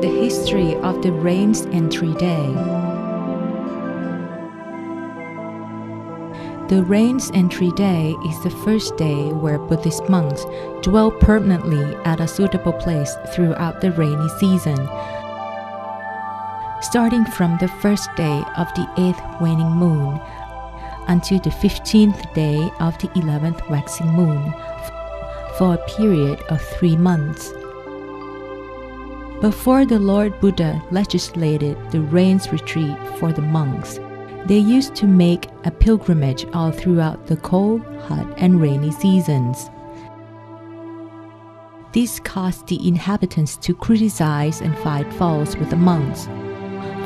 The history of the Rains Entry Day. The Rains Entry Day is the first day where Buddhist monks dwell permanently at a suitable place throughout the rainy season, starting from the first day of the 8th waning moon until the 15th day of the 11th waxing moon, for a period of 3 months. Before the Lord Buddha legislated the rains retreat for the monks, they used to make a pilgrimage all throughout the cold, hot, and rainy seasons. This caused the inhabitants to criticize and find fault with the monks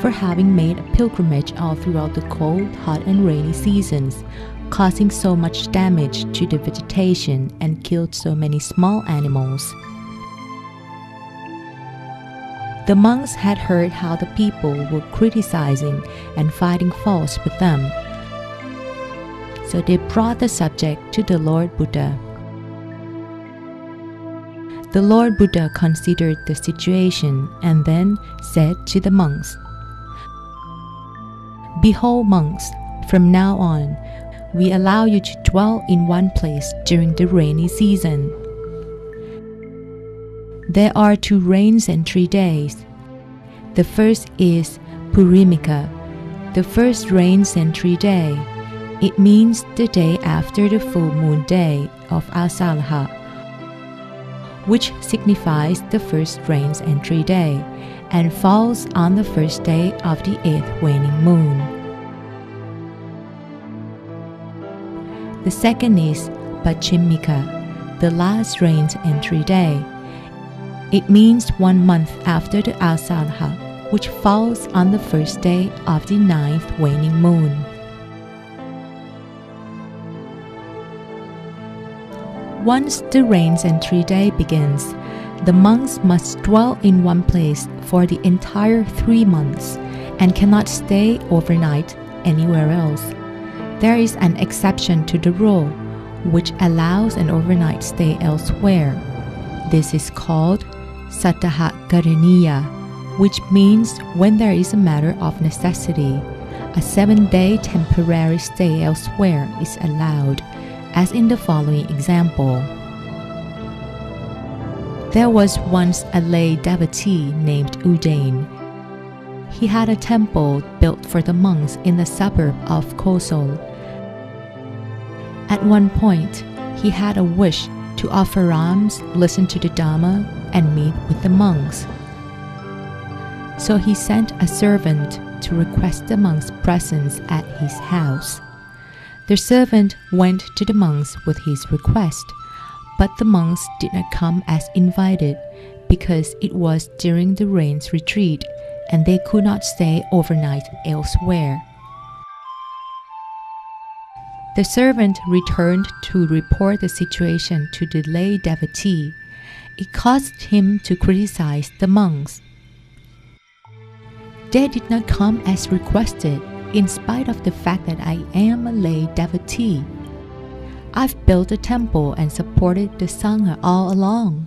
for having made a pilgrimage all throughout the cold, hot, and rainy seasons, causing so much damage to the vegetation and killed so many small animals. The monks had heard how the people were criticizing and finding fault with them, so they brought the subject to the Lord Buddha. The Lord Buddha considered the situation and then said to the monks, "Behold, monks, from now on, we allow you to dwell in one place during the rainy season. There are 2 rains entry days. The first is Purimika, the first rains entry day. It means the day after the full moon day of Asalaha, which signifies the first rains entry day, and falls on the first day of the 8th waning moon. The second is Pachimika, the last rains entry day. It means 1 month after the Asalaha, which falls on the first day of the 9th waning moon." Once the rains entry day begins, the monks must dwell in one place for the entire 3 months and cannot stay overnight anywhere else. There is an exception to the rule, which allows an overnight stay elsewhere. This is called Sattaha Karaniya, which means when there is a matter of necessity, a 7-day temporary stay elsewhere is allowed, as in the following example. There was once a lay devotee named Udain. He had a temple built for the monks in the suburb of Kosol. At one point, he had a wish to offer alms, listen to the Dhamma, and meet with the monks. So he sent a servant to request the monks' presence at his house. The servant went to the monks with his request, but the monks did not come as invited because it was during the rains retreat and they could not stay overnight elsewhere. The servant returned to report the situation to the lay devotee. It caused him to criticize the monks. "They did not come as requested, in spite of the fact that I am a lay devotee. I've built a temple and supported the Sangha all along."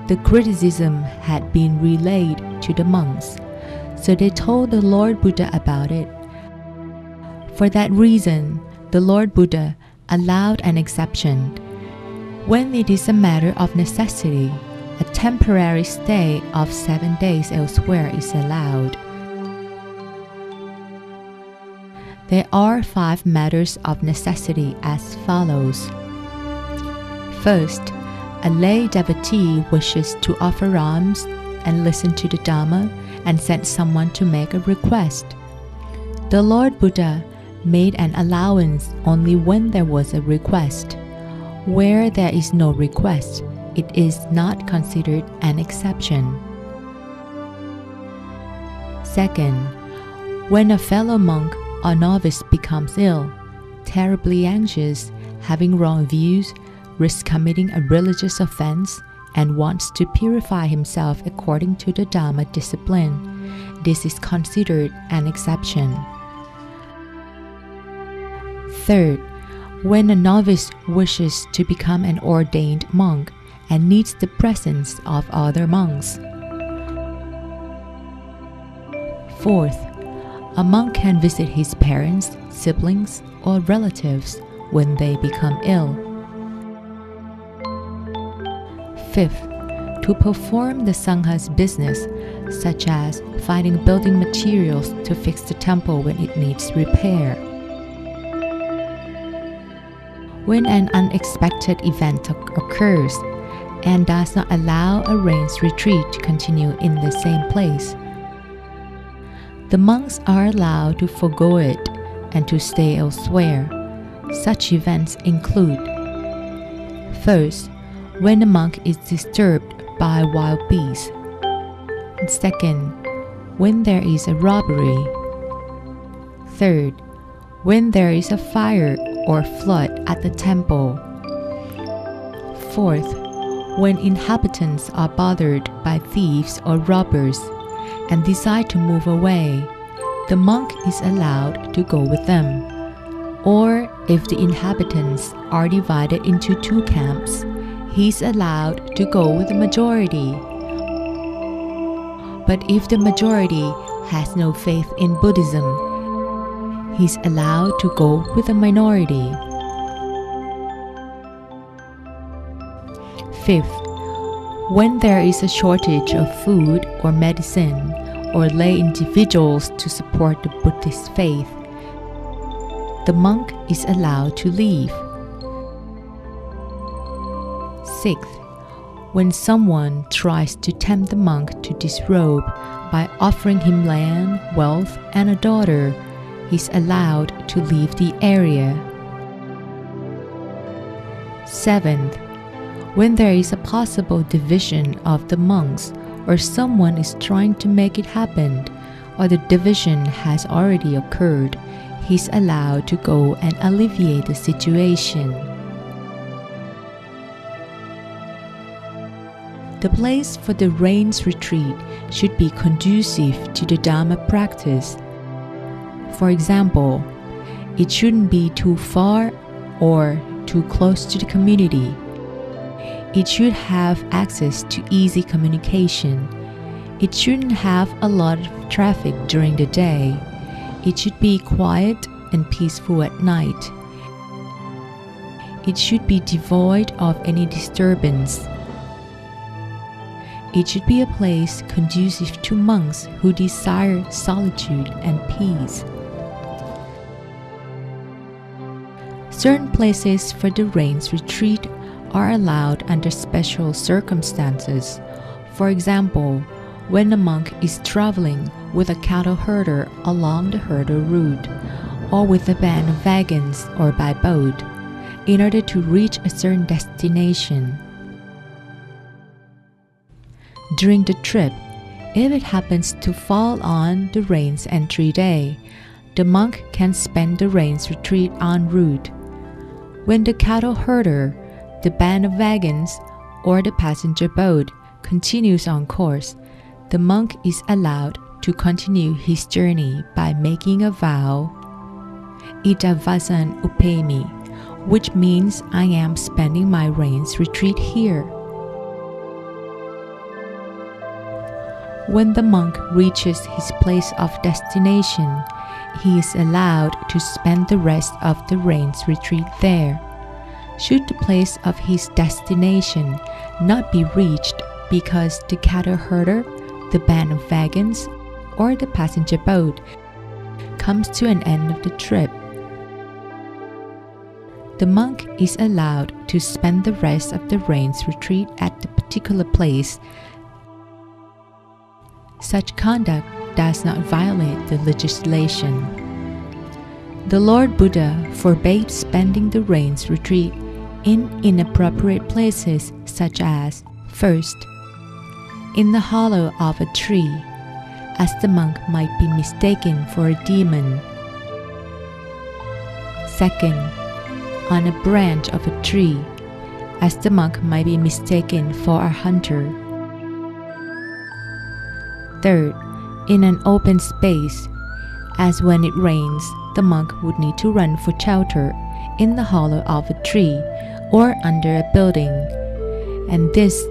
The criticism had been relayed to the monks, so they told the Lord Buddha about it. For that reason, the Lord Buddha allowed an exception. When it is a matter of necessity, a temporary stay of 7 days elsewhere is allowed. There are 5 matters of necessity as follows. First, a lay devotee wishes to offer alms and listen to the Dhamma and sent someone to make a request. The Lord Buddha made an allowance only when there was a request. Where there is no request, it is not considered an exception. Second, when a fellow monk or novice becomes ill, terribly anxious, having wrong views, risks committing a religious offense, and wants to purify himself according to the Dhamma discipline, this is considered an exception. Third, when a novice wishes to become an ordained monk and needs the presence of other monks. Fourth, a monk can visit his parents, siblings, or relatives when they become ill. Fifth, to perform the Sangha's business, such as finding building materials to fix the temple when it needs repair. When an unexpected event occurs and does not allow a rains retreat to continue in the same place, the monks are allowed to forgo it and to stay elsewhere. Such events include: first, when a monk is disturbed by wild beasts. Second, when there is a robbery. Third, when there is a fire or flood at the temple. Fourth, when inhabitants are bothered by thieves or robbers and decide to move away, the monk is allowed to go with them. Or if the inhabitants are divided into two camps, he is allowed to go with the majority. But if the majority has no faith in Buddhism, he is allowed to go with the minority. Fifth, when there is a shortage of food or medicine, or lay individuals to support the Buddhist faith, the monk is allowed to leave. Sixth, when someone tries to tempt the monk to disrobe by offering him land, wealth, and a daughter, he is allowed to leave the area. Seventh, when there is a possible division of the monks, or someone is trying to make it happen, or the division has already occurred, he is allowed to go and alleviate the situation. The place for the rains retreat should be conducive to the Dharma practice. For example, it shouldn't be too far or too close to the community. It should have access to easy communication. It shouldn't have a lot of traffic during the day. It should be quiet and peaceful at night. It should be devoid of any disturbance. It should be a place conducive to monks who desire solitude and peace. Certain places for the rains retreat are allowed under special circumstances. For example, when a monk is traveling with a cattle herder along the herder route, or with a band of wagons or by boat, in order to reach a certain destination. During the trip, if it happens to fall on the rains entry day, the monk can spend the rains retreat en route. When the cattle herder, the band of wagons, or the passenger boat continues on course, the monk is allowed to continue his journey by making a vow, Itavasan Upemi, which means I am spending my rains retreat here. When the monk reaches his place of destination, he is allowed to spend the rest of the rains retreat there. Should the place of his destination not be reached because the cattle herder, the band of wagons, or the passenger boat comes to an end of the trip, the monk is allowed to spend the rest of the rains retreat at the particular place. Such conduct does not violate the legislation. The Lord Buddha forbade spending the rains retreat in inappropriate places such as, first, in the hollow of a tree, as the monk might be mistaken for a demon. Second, on a branch of a tree, as the monk might be mistaken for a hunter. Third, in an open space, as when it rains, the monk would need to run for shelter in the hollow of a tree or under a building. and this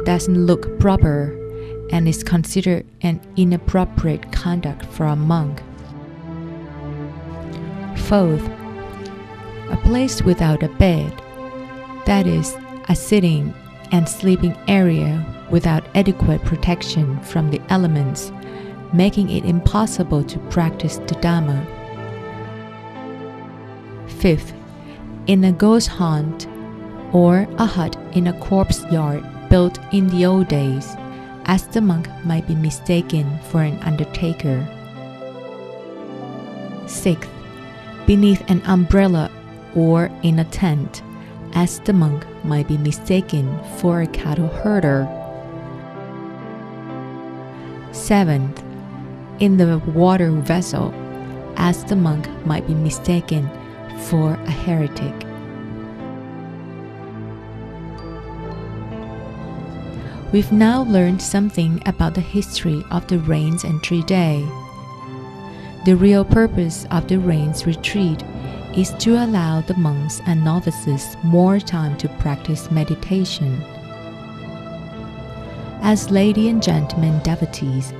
doesn't look proper and is considered an inappropriate conduct for a monk. Fourth, a place without a bed, that is, a sitting and sleeping area without adequate protection from the elements, making it impossible to practice the Dhamma. Fifth, in a ghost haunt or a hut in a corpse yard built in the old days, as the monk might be mistaken for an undertaker. Sixth, beneath an umbrella or in a tent, as the monk might be mistaken for a cattle herder. Seventh, in the water vessel, as the monk might be mistaken for a heretic. We've now learned something about the history of the Rains and Tree Day. The real purpose of the Rains retreat is to allow the monks and novices more time to practice meditation. As ladies and gentlemen devotees,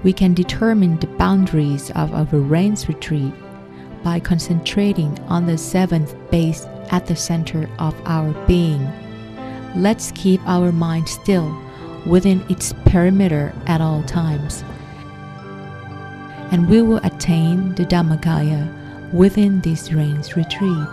we can determine the boundaries of our Rains retreat by concentrating on the seventh base at the center of our being. Let's keep our mind still within its perimeter at all times, and we will attain the Dhammakaya within this Rains retreat.